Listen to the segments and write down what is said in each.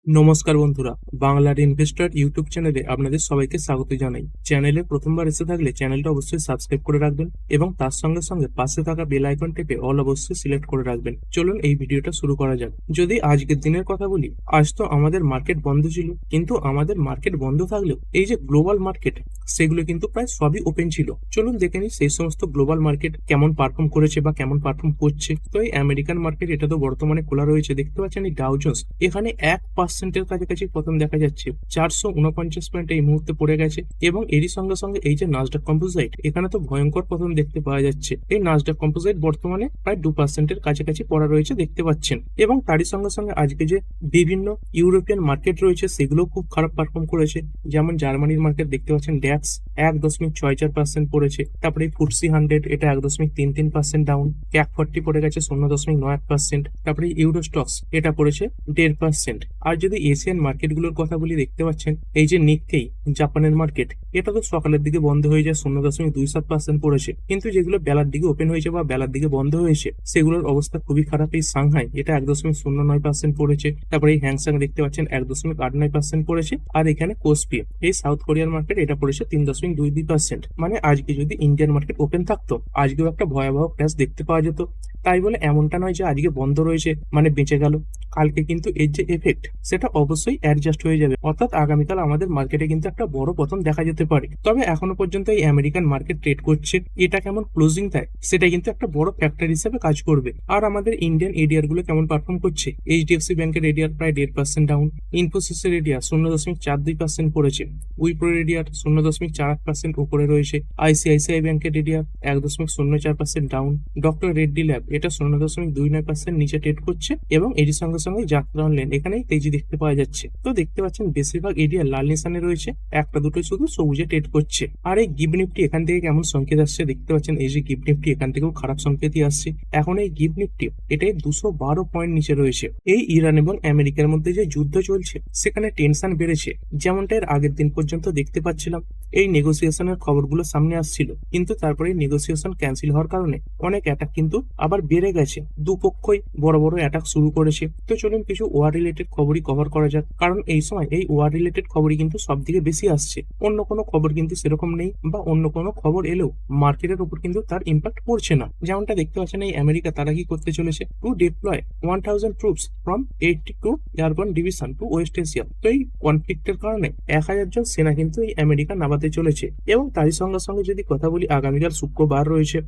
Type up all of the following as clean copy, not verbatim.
নমস্কার বন্ধুরা, বাংলার ইনভেস্টর ইউটিউব চ্যানেলে আপনাদের সবাইকে স্বাগত জানাই। চ্যানেলে প্রথমবার এসে থাকলে চ্যানেলটা অবশ্যই সাবস্ক্রাইব করে রাখবেন এবং তার সঙ্গে সঙ্গে পাশে থাকা বেল আইকন টেপে অল অবশ্যই সিলেক্ট করে রাখবেন। চলুন এই ভিডিওটা শুরু করা যাক। যদি আজকের দিনের কথা বলি, আজ তো আমাদের মার্কেট বন্ধ ছিল, কিন্তু আমাদের মার্কেট বন্ধ থাকলেও এই যে গ্লোবাল মার্কেট, সেগুলো কিন্তু প্রায় সবই ওপেন ছিল। চলুন দেখে নিই সেই সমস্ত গ্লোবাল মার্কেট কেমন পারফর্ম করেছে বা কেমন পারফর্ম করছে। তো এই আমেরিকান মার্কেট, এটা তো বর্তমানে খোলা রয়েছে, দেখতে পাচ্ছেন এই ডাউ জোন্স এখানে 1%-এর কাছাকাছি পতন দেখা যাচ্ছে। 449 পয়েন্ট এই মুহূর্তে পড়ে গেছে এবং এরই সঙ্গে সঙ্গে এই যে নাসডাক কম্পোজিট, এখানে তো ভয়ঙ্কর পতন দেখতে পাওয়া যাচ্ছে। এই নাসডাক কম্পোজিট বর্তমানে প্রায় 2%-এর কাছাকাছি পড়া রয়েছে, দেখতে পাচ্ছেন। এবং তারই সঙ্গে সঙ্গে আজকে যে বিভিন্ন ইউরোপিয়ান মার্কেট রয়েছে, সেগুলো খুব খারাপ পারফর্ম করেছে। যেমন জার্মানির মার্কেট দেখতে পাচ্ছেন, ড্যাক্স 1.64% পড়েছে। তারপরে ফুটসি 100, এটা 1.33% ডাউন। ক্যাক 40 পড়ে গেছে 0.91%। তারপরে ইউরোস্টক্স, এটা পড়েছে 1.5%। আর যদি এশিয়ান মার্কেট গুলোর কথা বলি, দেখতে পাচ্ছেন এই যে নিক্কেই, জাপানের মার্কেট, এটা তো সকালের দিকে বন্ধ হয়ে যায়, 0.27% পড়েছে। কিন্তু যেগুলো বেলার দিকে ওপেন হয়েছে বা বেলার দিকে বন্ধ হয়েছে, সেগুলোর অবস্থা খুবই খারাপ। এই সাংহাই, এটা 1.09% পড়েছে। তারপরে এই হ্যাংসাং দেখতে পাচ্ছেন 1.89% পড়েছে। আর এখানে কোসপি, এই সাউথ কোরিয়ার মার্কেট, এটা পড়েছে 3.22%। মানে আজকে যদি ইন্ডিয়ান মার্কেট ওপেন থাকতো, আজকেও একটা ভয়াবহ ক্র্যাশ দেখতে পাওয়া যেত। তাই বলে এমনটা নয় যে আজকে বন্ধ রয়েছে মানে বেঁচে গেল। কালকে কিন্তু এর যে এফেক্ট, সেটা অবশ্যই অ্যাডজাস্ট হয়ে যাবে, অর্থাৎ আগামীকাল আমাদের মার্কেটে কিন্তু একটা বড় পতন দেখা যেতে পারে। তবে এখনো পর্যন্ত এই আমেরিকান মার্কেট ট্রেড করছে, এটা কেমন ক্লোজিং দেয় সেটা কিন্তু একটা বড় ফ্যাক্টর হিসেবে কাজ করবে। আর আমাদের ইন্ডিয়ান এডিআর গুলো কেমন পারফর্ম করছে, এইচডিএফসি ব্যাংকের এডিআর প্রায় 1.5% ডাউন, ইনফোসিসের এডিআর 0.42% পড়েছে, উইপ্রোর এডিআর 0.48% উপরে রয়েছে, আইসিআইসিআই ব্যাংকের ADR 1.04% down, doctor Reddy lab, এটা 0.29% নিচে ট্রেড করছে। এবং এর সঙ্গে সঙ্গে যাত্রা অনলাইন, এখানেই তেজি দেখতে পাওয়া যাচ্ছে। তো দেখতে পাচ্ছেন বেশিরভাগ এরিয়া লাল নিশানে রয়েছে, একটা দুটো শুধু সবুজে ট্রেড করছে। আর এই গিফট নিফটি এখান থেকে কেমন সংকেত আসছে, দেখতে পাচ্ছেন এই যে গিফট নিফটি, এখান থেকেও খারাপ সংকেতই আসছে। এখন এই গিফট নিফটি, এটাই 212 পয়েন্ট নিচে রয়েছে। এই ইরান এবং আমেরিকার মধ্যে যে যুদ্ধ চলছে, সেখানে টেনশন বেড়েছে। যেমনটা এর আগের দিন পর্যন্ত দেখতে পাচ্ছিলাম, এই নেগোসিয়েশনের খবরগুলো সামনে আসছিল, কিন্তু তারপরে নেগোসিয়েশন ক্যান্সেল হওয়ার কারণে অনেক অ্যাটাক কিন্তু আবার বেড়ে গেছে। দুপক্ষই বড় বড় অ্যাটাক শুরু করেছে। তো চলুন কিছু ওয়ার রিলেটেড খবরই কভার করা যাক, কারণ এই সময় এই ওয়ার রিলেটেড খবরই কিন্তু সব থেকে বেশি আসছে। অন্য কোনো খবর কিন্তু সেরকম নেই, বা অন্য কোনো খবর এলেও মার্কেটের উপর কিন্তু তার ইম্প্যাক্ট পড়ছে না। যেমনটা দেখতে পাচ্ছেন এই আমেরিকা, তারা কি করতে চলেছে, to deploy 1000 troops from 82 airborne division to West Asia. তো এই কনফ্লিক্টের কারণে 1000 জন সেনা কিন্তু এই আমেরিকা নামাতে চলেছে। এবং তারই সঙ্গে সঙ্গে যদি কথা বলি, আগামীকাল শুক্রবার রয়েছে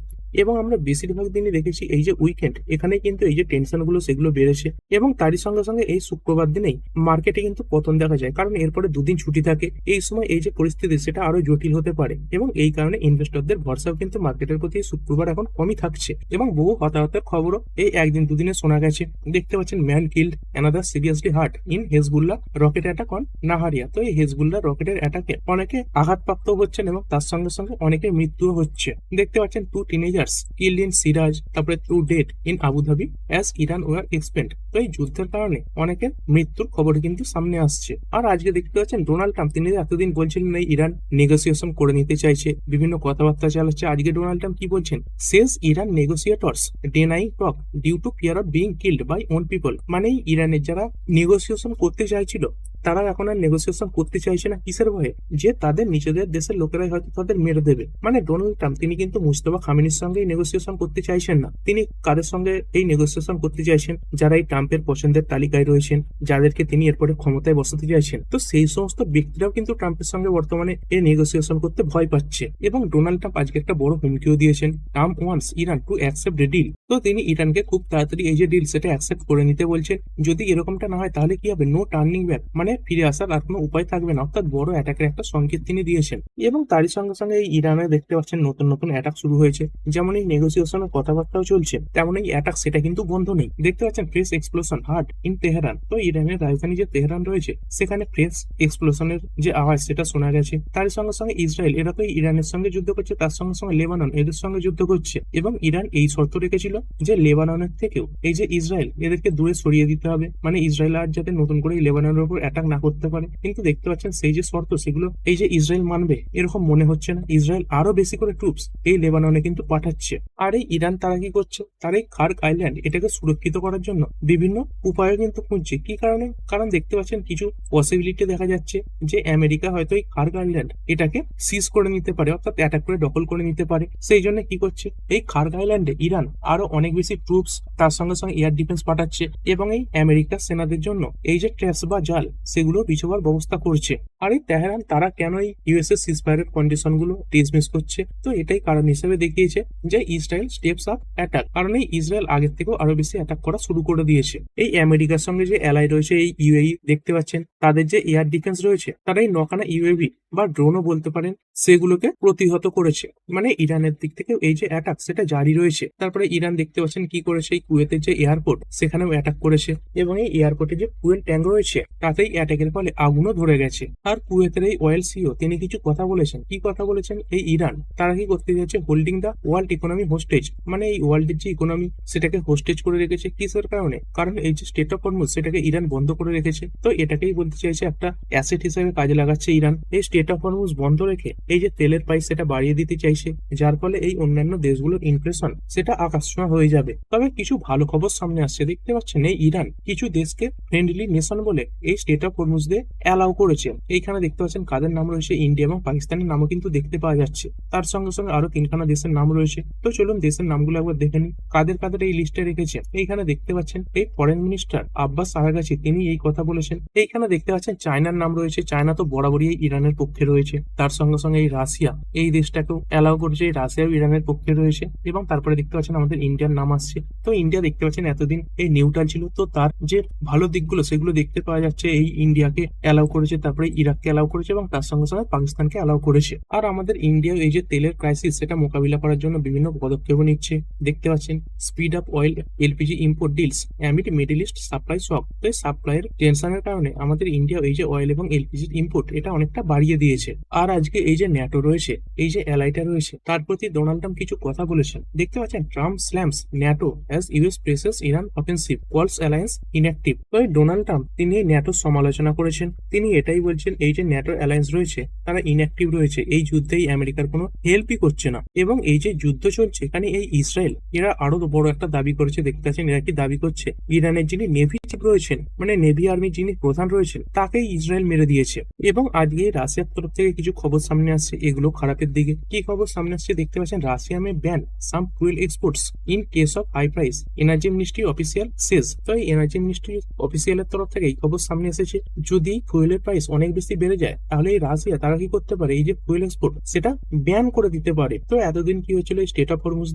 এবং আমরা বেশিরভাগ দিনই দেখেছি এই যে উইকেন্ড, এখানে কিন্তু এই যে টেনশন গুলো সেগুলো বেড়েছে। এবং তারই সঙ্গে সঙ্গে এই শুক্রবার দিনেই মার্কেটে কিন্তু পতন দেখা যায়, কারণ এরপরে দুদিন ছুটি থাকে। এই সময় এই যে পরিস্থিতি, সেটা আরো জটিল হতে পারে এবং এই কারণে ইনভেস্টরদের ভরসাও কিন্তু মার্কেটের প্রতি শুক্রবার এখন কমই থাকছে। এবং বহু হতাহতের খবরও এই একদিন দুদিনে শোনা গেছে। দেখতে পাচ্ছেন man killed, another seriously heart in Hezbollah rocket attack on নাহারিয়া। তো এই হেজবুল্লাহ রকেটের অ্যাটাকে অনেকে আঘাতপ্রাপ্ত হচ্ছেন এবং তার সঙ্গে সঙ্গে অনেকের মৃত্যুও হচ্ছে। দেখতে পাচ্ছেন 2 টিনেজার্স কিল্ড ইন সিরাজ, তারপরে 2 dead in Abu Dhabi as Iran war expand. তো এই যুদ্ধের কারণে অনেকের মৃত্যুর খবর কিন্তু সামনে আসছে। আর আজকে দেখতে পাচ্ছেন ডোনাল্ড ট্রাম্প, তিনি এতদিন বলছিলেন এই ইরান নেগোসিয়েশন করে নিতে চাইছে, বিভিন্ন কথাবার্তা চালাচ্ছে। আজকে ডোনাল্ড ট্রাম্প কি বলছেন, says Iran negotiators denying talk due to fear of being killed by own people. মানে ইরানের যারা নেগোসিয়েশন করতে চাইছিল, তারা এখন আর নেগোসিয়েশন করতে চাইছে না, কিসের ভয়ে, যে তাদের নিজেদের দেশের লোকেরাই হয়তো তাদের মেরে দেবে। মানে ডোনাল্ড ট্রাম্প, তিনি কিন্তু মুস্তফা খামেনির সঙ্গে নেগোসিয়েশন করতে চাইছেন না। তিনি কাদের সঙ্গে এই নেগোসিয়েশন করতে চাইছেন, যারা এই ট্রাম্পের পছন্দের তালিকায় রয়েছেন, যাদেরকে তিনি এরপরে ক্ষমতায় বসাতে চাইছেন। তো সেই সমস্ত ব্যক্তিরাও কিন্তু ট্রাম্পের সঙ্গে বর্তমানে এই নেগোসিয়েশন করতে ভয় পাচ্ছে। এবং ডোনাল্ড ট্রাম্প আজকে একটা বড় হুমকিও দিয়েছেন, Trump wants Iran to accept a deal. তো তিনি ইরানকে খুব তাড়াতাড়ি এই যে ডিল, সেটা অ্যাকসেপ্ট করে নিতে বলছেন। যদি এরকমটা না হয়, তাহলে কি হবে, নো টার্নিং ব্যাক, মানে ফিরে আসার আর কোনো উপায় থাকবে না, অর্থাৎ বড় অ্যাটাকের একটা সংকেত তিনি দিয়েছেন। এবং তারই সঙ্গে সঙ্গে এই ইরানে দেখতে পাচ্ছেন নতুন নতুন অ্যাটাক শুরু হয়েছে। যেমন এই নেগোসিয়েশনের কথাবার্তাও চলছে, তেমন এই অ্যাটাক সেটা কিন্তু বন্ধ নেই। দেখতে পাচ্ছেন fresh explosion hard in Tehran. তো ইরানের রাজধানী যে তেহরান রয়েছে, সেখানে ফ্রেশ এক্সপ্লোশনের যে আওয়াজ, সেটা শোনা গেছে। তার সঙ্গে সঙ্গে ইসরায়েল, এরা তো ইরানের সঙ্গে যুদ্ধ করছে, তার সঙ্গে সঙ্গে লেবানন এদের সঙ্গে যুদ্ধ করছে। এবং ইরান এই শর্ত রেখেছিল যে লেবাননের থেকেও এই যে ইসরায়েল, এদেরকে দূরে সরিয়ে দিতে হবে, মানে ইসরায়েল আর যাতে নতুন করে লেবাননের উপর অ্যাটাক অ্যাটাক না করতে পারে, কিন্তু দেখতে পাচ্ছেন সেই যে শর্ত সেগুলো এই যে ইসরায়েল মানবে এরকম মনে হচ্ছে না। ইসরায়েল আরো বেশি করে ট্রুপস এই লেবাননে কিন্তু পাঠাচ্ছে। আর এই ইরান তারা কি করছে, তার এই খার্ক আইল্যান্ড এটাকে সুরক্ষিত করার জন্য বিভিন্ন উপায় কিন্তু খুঁজছে। কি কারণে? কারণ দেখতে পাচ্ছেন কিছু পসিবিলিটি দেখা যাচ্ছে যে আমেরিকা হয়তো এই খার্ক আইল্যান্ড এটাকে সিজ করে নিতে পারে, অর্থাৎ অ্যাটাক করে দখল করে নিতে পারে। সেই জন্য কি করছে, এই খার্ক আইল্যান্ডে ইরান আরো অনেক বেশি ট্রুপস তার সঙ্গে সঙ্গে এয়ার ডিফেন্স পাঠাচ্ছে এবং এই আমেরিকার সেনাদের জন্য এই যে ট্র্যাপস বা জাল সেগুলো বিছাবার ব্যবস্থা করছে। আর এই তেহরান তারা কেন এই ইউএসএ সিজফায়ারের কন্ডিশন গুলো ডিসমিস করছে, তো এটাই কারণ হিসেবে দেখিয়েছে যে ইসরায়েল স্টেপস আপ অ্যাটাক। কারণ এই ইসরায়েল আগের থেকেও আরো বেশি অ্যাটাক করা শুরু করে দিয়েছে। এই আমেরিকার সঙ্গে যে অ্যালাই রয়েছে এই ইউএই দেখতে পাচ্ছেন, তাদের যে এয়ার ডিফেন্স রয়েছে তারা এই নখানা ইউএভি বা ড্রোনও বলতে পারেন সেগুলোকে প্রতিহত করেছে। মানে ইরানের দিক থেকে এই যে অ্যাটাক সেটা জারি রয়েছে। তারপরে ইরান দেখতে পাচ্ছেন কি করেছে, এই কুয়েতের যে এয়ারপোর্ট সেখানেও অ্যাটাক করেছে এবং এই এয়ারপোর্টে যে ফুয়েল ট্যাঙ্ক রয়েছে তাতেই অ্যাটাকের ফলে আগুনও ধরে গেছে। আর কুয়েতের এই অয়েল সিও তিনি কিছু কথা বলেছেন। কি কথা বলেছেন, এই ইরান তারা কি করতে যাচ্ছে, holding the world economy hostess, মানে এই ওয়ার্ল্ডের যে ইকোনমি সেটাকে হোস্টেজ করে রেখেছে। কিসের কারণে? কারণ এই যে স্টেট অফ হরমুজ সেটাকে ইরান বন্ধ করে রেখেছে। তো এটাকেই বলতে চাইছে একটা অ্যাসেট হিসেবে কাজে লাগাচ্ছে ইরান। এই স্টেট অফ হরমুজ বন্ধ রেখে এই যে তেলের প্রাইস সেটা বাড়িয়ে দিতে চাইছে, যার ফলে এই অন্যান্য দেশগুলোর ইনফ্লেশন সেটা আকাশছোঁয়া হয়ে যাবে। তবে কিছু ভালো খবর সামনে আসছে। দেখতে পাচ্ছেন এই ইরান কিছু দেশকে ফ্রেন্ডলি নেশন বলে এই স্টেট অফ হরমুজ দিয়ে অ্যালাউ করেছে। এইখানে দেখতে পাচ্ছেন কাদের নাম রয়েছে, ইন্ডিয়া এবং পাকিস্তানের নামও কিন্তু দেখতে পাওয়া যাচ্ছে। তার সঙ্গে সঙ্গে আরো তিনখানা দেশের নাম রয়েছে। তো চলুন দেশের নামগুলো একবার দেখে নিই কাদের কাদের এই লিস্টে রেখেছে। এইখানে দেখতে পাচ্ছেন এই ফরেন মিনিস্টার আব্বাস আরাগাচি তিনি এই কথা বলেছেন। এইখানে দেখতে পাচ্ছেন চায়নার নাম রয়েছে। চায়না তো বরাবরই এই ইরানের পক্ষে রয়েছে। তার সঙ্গে সঙ্গে এই রাশিয়া এই দেশটাকেও অ্যালাউ করছে, এই রাশিয়াও ইরানের পক্ষে রয়েছে। এবং তারপরে দেখতে পাচ্ছেন আমাদের ইন্ডিয়ার নাম আসছে। তো ইন্ডিয়া দেখতে পাচ্ছেন এতদিন এই নিউট্রাল ছিল, তো তার যে ভালো দিকগুলো সেগুলো দেখতে পাওয়া যাচ্ছে। এই ইন্ডিয়াকে অ্যালাউ করেছে, তারপরে ইরাককে অ্যালাউ করেছে এবং তার সঙ্গে সঙ্গে পাকিস্তানকে অ্যালাউ করেছে। আর আমাদের ইন্ডিয়া এই যে তেলের ক্রাইসিস সেটা মোকাবিলা করার জন্য বিভিন্ন পদক্ষেপ নিচ্ছে। দেখতে পাচ্ছেন speed up oil LPG import deals amid Middle East supply shock. তো এই সাপ্লাইয়ের টেনশনের কারণে আমাদের ইন্ডিয়া এই যে অয়েল এবং এলপিজি ইম্পোর্ট এটা অনেকটা বাড়িয়ে দিয়েছে। আর আজকে এই যে ন্যাটো রয়েছে, এই যে অ্যালাইটা রয়েছে, তার প্রতি ডোনাল্ড ট্রাম্প কিছু কথা বলেছেন। দেখতে পাচ্ছেন Trump slams NATO as US presses Iran offensive calls alliance inactive. তো এই ডোনাল্ড ট্রাম্প তিনি এই ন্যাটোর সমালোচনা করেছেন। তিনি এটাই বলছেন এই যে ন্যাটো অ্যালায়েন্স রয়েছে তারা ইনঅ্যাক্টিভ রয়েছে, এই যুদ্ধেই আমেরিকার কোনো হেল্পই করছে না। এবং এই যে যুদ্ধ চলছে এখানে এই ইসরায়েল এরা আরো বড় একটা দাবি করেছে। দেখতে পাচ্ছেন এরা কি দাবি করছে, ইরানের যিনি নেভি চিফ রয়েছেন মানে নেভি আর্মির যিনি প্রধান রয়েছেন তাকেই ইসরায়েল মেরে দিয়েছে। এবং আজকে রাশিয়ার তরফ থেকে কিছু খবর সামনে আসছে, এগুলো খারাপের দিকে। কি খবর সামনে আসছে দেখতে পাচ্ছেন, Russia may ban some fuel exports in case of high price, energy ministry official says. তো এই এনার্জি মিনিস্ট্রি অফিসিয়ালের তরফ থেকে এই খবর সামনে এসেছে, যদি ফুয়েলের প্রাইস অনেক বেশি বেড়ে যায় তাহলে এই রাশিয়া তারা কি করতে পারে, এই যে ফুয়েল এক্সপোর্ট সেটা ব্যান করে দিতে পারে। তো এতদিন কি হয়েছিল, এই স্টেট অফ হরমুজ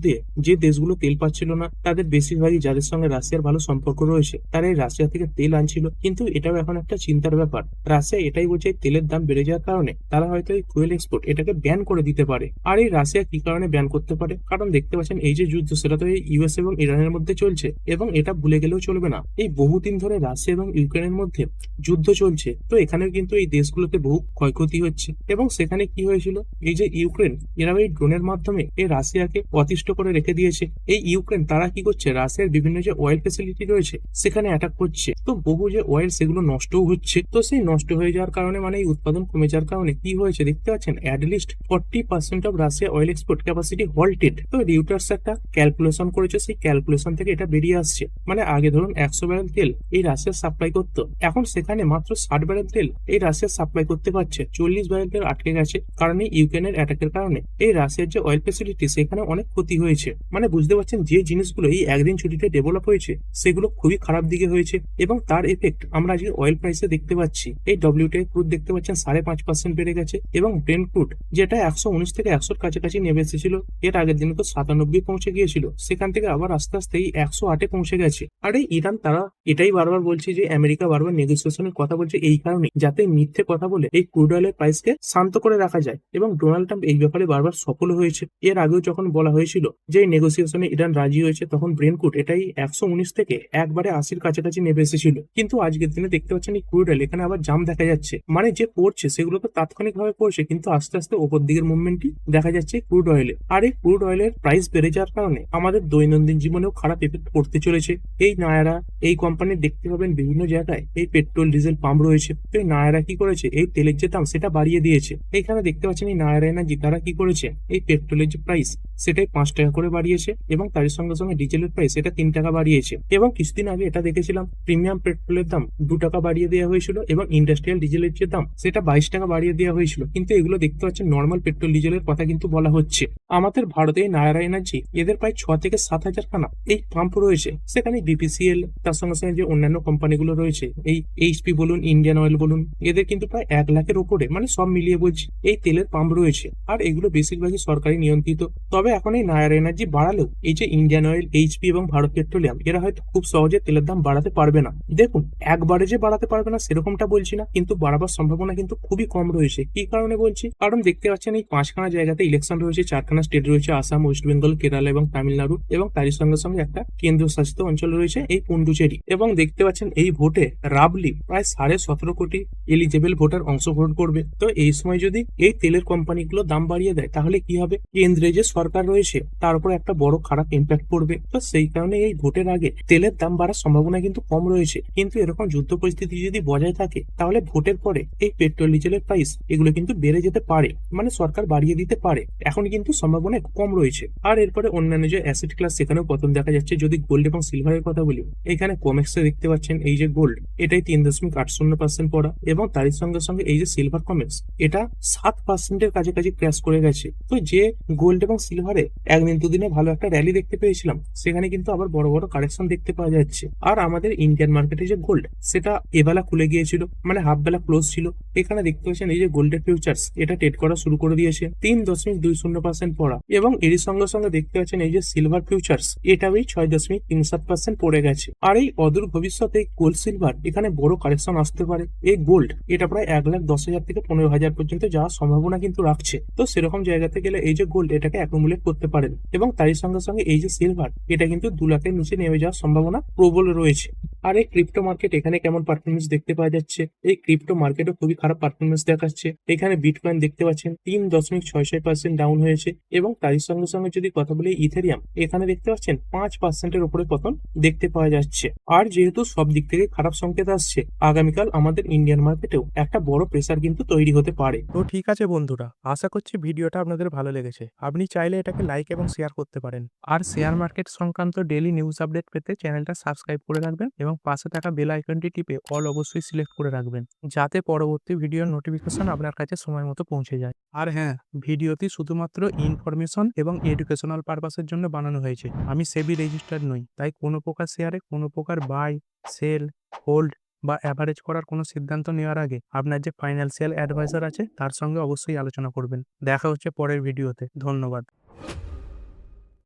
দিয়ে যে দেশগুলো তেল পাচ্ছিল না তাদের বেশিরভাগই যাদের সঙ্গে রাশিয়ার ভালো সম্পর্ক রয়েছে তারা এই রাশিয়া থেকে তেল আনছিল। কিন্তু এটাও এখন একটা চিন্তার ব্যাপার, রাশিয়া এটাই বলছে তেলের দাম বেড়ে যাওয়ার কারণে তারা হয়তো এই ফুয়েল এক্সপোর্ট এটাকে ব্যান করে দিতে পারে। আর এই রাশিয়া কি কারণে ব্যান করতে পারে, কারণ দেখতে পাচ্ছেন এই যে যুদ্ধ সেটা তো এই ইউএস এবং ইরানের মধ্যে চলছে এবং এটা ভুলে গেলেও চলবে না, এই বহুদিন ধরে রাশিয়া এবং ইউক্রেনের মধ্যে যুদ্ধ চলছে। তো এখানেও কিন্তু এই দেশগুলোতে বহু ক্ষয়ক্ষতি হচ্ছে। এবং সেখানে কি হয়েছিল, এই যে ইউক্রেন এরা এই ড্রোনের মাধ্যমে এই রাশিয়াকে অতিষ্ঠ করে রেখে দিয়েছে। এই ইউক্রেন তারা কি করছে, রাশিয়ার বিভিন্ন যে অয়েল ফেসিলিটি রয়েছে সেখানে অ্যাটাক করছে। তো বহু যে অয়েল সেগুলো নষ্টও হচ্ছে। তো সেই নষ্ট হয়ে যাওয়ার কারণে মানে এই উৎপাদন কমে যাওয়ার কারণে কি হয়েছে দেখতে পাচ্ছেন, at least 40% of Russia oil export capacity halted. তো রিউটার্স একটা ক্যালকুলেশন করেছে, সেই ক্যালকুলেশন থেকে এটা বেরিয়ে আসছে। মানে আগে ধরুন 100 ব্যারেল তেল এই রাশিয়া সাপ্লাই করতো, এখন সেখানে মাত্র 60 ব্যারেল তেল এই রাশিয়া সাপ্লাই করতে পারছে। 40 ব্যারেল তেল আটকে গেছে, কারণ এই ইউক্রেনের অ্যাটাকের কারণে এই রাশিয়ার যে অয়েল ফেসিলিটি সেখানে অনেক ক্ষতি হয়েছে। মানে বুঝতে পারছেন যে জিনিসগুলো এই একদিন ছুটিতে ডেভেলপ হয়েছে সেগুলো খুবই খারাপ দিকে হয়েছে এবং তার এফেক্ট আমরা আজকে অয়েল প্রাইসে দেখতে পাচ্ছি। এই ডব্লিউটিআই ক্রুড দেখতে পাচ্ছেন 5.5% বেড়ে গেছে এবং ব্রেন্ট ক্রুড যেটা 119 থেকে 100 কাছাকাছি নেমে এসেছিল, এর আগের দিনে তো 97 পৌঁছে গিয়েছিল, সেখান থেকে আবার আস্তে আস্তে এই 108 পৌঁছে গেছে। আর এই ইরান তারা এটাই বারবার বলছে যে আমেরিকা বারবার নেগোসিয়েশনের কথা বলছে এই কারণে, যাতে মিথ্যে কথা বলে এই ক্রুড অয়েলের প্রাইসকে মার্কেটকে শান্ত করে রাখা যায় এবং ডোনাল্ড ট্রাম্প এই ব্যাপারে বারবার সফল হয়েছে। এর আগেও যখন বলা হয়েছিল যে এই নেগোসিয়েশনে ইরান রাজি হয়েছে, তখন ব্রেন্টকুট এটাই 119 থেকে একবারে 80-র কাছাকাছি নেমে এসেছিল। কিন্তু আজকের দিনে দেখতে পাচ্ছেন এই ক্রুড অয়েল এখানে আবার জাম দেখা যাচ্ছে, মানে যে পড়ছে সেগুলো তো তাৎক্ষণিকভাবে পড়ছে, কিন্তু আস্তে আস্তে ওপর দিকের মুভমেন্টই দেখা যাচ্ছে ক্রুড অয়েলে। আর এই ক্রুড অয়েলের প্রাইস বেড়ে যাওয়ার কারণে আমাদের দৈনন্দিন জীবনেও খারাপ এফেক্ট পড়তে চলেছে। এই নায়ারা এই কোম্পানির দেখতে পাবেন বিভিন্ন জায়গায় এই পেট্রোল ডিজেল পাম্প রয়েছে। তো এই নায়ারা কি করেছে, এই তেলের যে দাম সেটা বাড়িয়ে দিয়েছে। এইখানে দেখতে পাচ্ছেন এই নায়ারা এনার্জি তারা কি করেছে, এই পেট্রোলের যে প্রাইস সেটাই 5 টাকা করে বাড়িয়েছে এবং তার সঙ্গে সঙ্গে ডিজেলের প্রাইস এটা 3 টাকা বাড়িয়েছে। এবং কিছুদিন আগে এটা দেখেছিলাম প্রিমিয়াম পেট্রোলের দাম 2 টাকা বাড়িয়ে দেওয়া হয়েছিল এবং ইন্ডাস্ট্রিয়াল ডিজেলের যে দাম সেটা 22 টাকা বাড়িয়ে দেওয়া হয়েছিল। কিন্তু এগুলো দেখতে পাচ্ছেন নর্মাল পেট্রোল ডিজেলের কথা কিন্তু বলা হচ্ছে। আমাদের ভারতে নায়ারা এনার্জি এদের প্রায় 6 থেকে 7 হাজার খানা এই পাম্প রয়েছে। সেখানে বিপিসিএল তার সঙ্গে সঙ্গে যে অন্যান্য কোম্পানিগুলো রয়েছে, এই এইচপি বলুন, ইন্ডিয়ান অয়েল বলুন, এদের কিন্তু প্রায় 1 লাখের উপরে, মানে সব মিলিয়ে বলছি, এই তেলের পাম্প রয়েছে। আর এগুলো বেশিরভাগই সরকারি নিয়ন্ত্রিত। তবে এখন এই নায়ারা এনার্জি বাড়ালেও এই যে ইন্ডিয়ান অয়েল, এইচপি এবং ভারত পেট্রোলিয়াম এরা হয়তো খুব সহজে তেলের দাম বাড়াতে পারবে না। দেখুন, একবারে যে বাড়াতে পারবে না সেরকমটা বলছি না, কিন্তু বাড়াবার সম্ভাবনা কিন্তু খুবই কম রয়েছে। কি কারণে বলছি, কারণ দেখতে পাচ্ছেন এই 5খানা জায়গাতে ইলেকশন রয়েছে, 4খানা স্টেট রয়েছে, আসাম, ওয়েস্ট বেঙ্গল, কেরালা এবং তামিলনাড়ু, এবং তারই সঙ্গে সঙ্গে একটা কেন্দ্রীয় শাসিত অঞ্চল রয়েছে এই পুন্ডুচেরি। এবং দেখতে পাচ্ছেন এই ভোটে রাবলি প্রায় 17.5 কোটি এলিজেবল ভোটার অংশগ্রহণ করবে। তো এই সময় যদি এই তেলের কোম্পানিগুলো দাম বাড়িয়ে দেয় তাহলে কি হবে, কেন্দ্রে যে সরকার রয়েছে তার উপর একটা বড় খারাপ ইম্প্যাক্ট পড়বে। তো সেই কারণে এই ভোটের আগে তেলের দাম বাড়ার সম্ভাবনা কিন্তু কম রয়েছে। কিন্তু এরকম যুদ্ধ পরিস্থিতি যদি বজায় থাকে তাহলে ভোটের পরে এই পেট্রোল ডিজেলের প্রাইস এগুলো কিন্তু বেড়ে যেতে পারে, মানে সরকার বাড়িয়ে দিতে পারে। এখন কিন্তু সম্ভাবনা একটু কম রয়েছে। আর এরপরে অন্যান্য যে অ্যাসেট ক্লাস সেখানেও পতন দেখা যাচ্ছে। যদি গোল্ড এবং সিলভারের কথা বলি, এখানে কমেক্সে দেখতে পাচ্ছেন এই যে গোল্ড এটাই 3.80% পড়া, এবং তারই সঙ্গে সঙ্গে এই যে সিলভার কমেক্স এটা 7%-এর কাছাকাছি ক্র্যাশ করে গেছে। তো যে গোল্ড এবং সিলভারে একদিন দুদিনে ভালো একটা র্যালি দেখতে পেয়েছিলাম, সেখানে কিন্তু আবার বড় বড় কারেকশন দেখতে পাওয়া যাচ্ছে। আর আমাদের ইন্ডিয়ান মার্কেটে যে গোল্ড সেটা এবেলা খুলে গিয়েছিল, মানে হাফ বেলা ক্লোজ ছিল। এখানে দেখতে পাচ্ছেন এই যে গোল্ডের ফিউচার্স এটা ট্রেড করা শুরু করে দিয়েছে 3.20% পড়া, এবং এরই সঙ্গে সঙ্গে দেখতে পাচ্ছেন এই যে সিলভার ফিউচার্স এটাও 6.37% পড়ে গেছে। আর এই অদূর ভবিষ্যতে গোল্ড সিলভার এখানে বড় কারেকশন আসতে পারে। এই গোল্ড এটা প্রায় 1,10,000 থেকে 15,000 পর্যন্ত যাওয়ার সম্ভাবনা কিন্তু রাখছে। তো সেরকম জায়গাতে গেলে এই যে গোল্ড এটাকে অ্যাকুমুলেট করতে পারেন, এবং তারই সঙ্গে সঙ্গে এই যে সিলভার এটা কিন্তু 2 লাখের নিচে নেমে যাওয়ার সম্ভাবনা প্রবল রয়েছে। আর এই ক্রিপ্টো মার্কেট এখানে কেমন পারফরমেন্স দেখতে পাওয়া যাচ্ছে, এই ক্রিপ্টো মার্কেটও খুবই খারাপ পারফরমেন্স দেখাচ্ছে। এখানে বিটকয়েন দেখতে পাচ্ছেন 3.66% ডাউন হয়েছে, এবং তারই সঙ্গে সঙ্গে যদি কথা বলি ইথেরিয়াম, এখানে দেখতে পাচ্ছেন 5%-এর উপরে পতন দেখতে পাওয়া যাচ্ছে। আর যেহেতু সব দিক থেকে খারাপ সংকেত আসছে, আগামীকাল আমাদের ইন্ডিয়ান মার্কেটেও একটা বড় প্রেসার কিন্তু তৈরি হতে পারে। তো ঠিক আছে বন্ধুরা, আশা করছি ভিডিওটা আপনাদের ভালো লেগেছে। আপনি চাইলে এটাকে লাইক এবং শেয়ার করতে পারেন। আর শেয়ার মার্কেট সংক্রান্ত ডেইলি নিউজ আপডেট পেতে চ্যানেলটা সাবস্ক্রাইব করে রাখবেন এবং পাশে থাকা বেল আইকনটি টিপে অল অবশ্যই সিলেক্ট করে রাখবেন, যাতে পরবর্তী ভিডিওর নোটিফিকেশন আপনার কাছে সময় মতো পৌঁছে যায়। আর হ্যাঁ, ভিডিওটি শুধুমাত্র ইনফরমেশন এবং এডুকেশনাল পারপাসের জন্য বানানো হয়েছে। আমি সেবি রেজিস্টার্ড নই, তাই কোনো প্রকার শেয়ারে কোনো প্রকার বাই, সেল, হোল্ড বা অ্যাভারেজ করার কোনো সিদ্ধান্ত নেওয়ার আগে আপনার যে ফাইন্যান্সিয়াল অ্যাডভাইজার আছে তার সঙ্গে অবশ্যই আলোচনা করবেন। দেখা হচ্ছে পরের ভিডিওতে। ধন্যবাদ।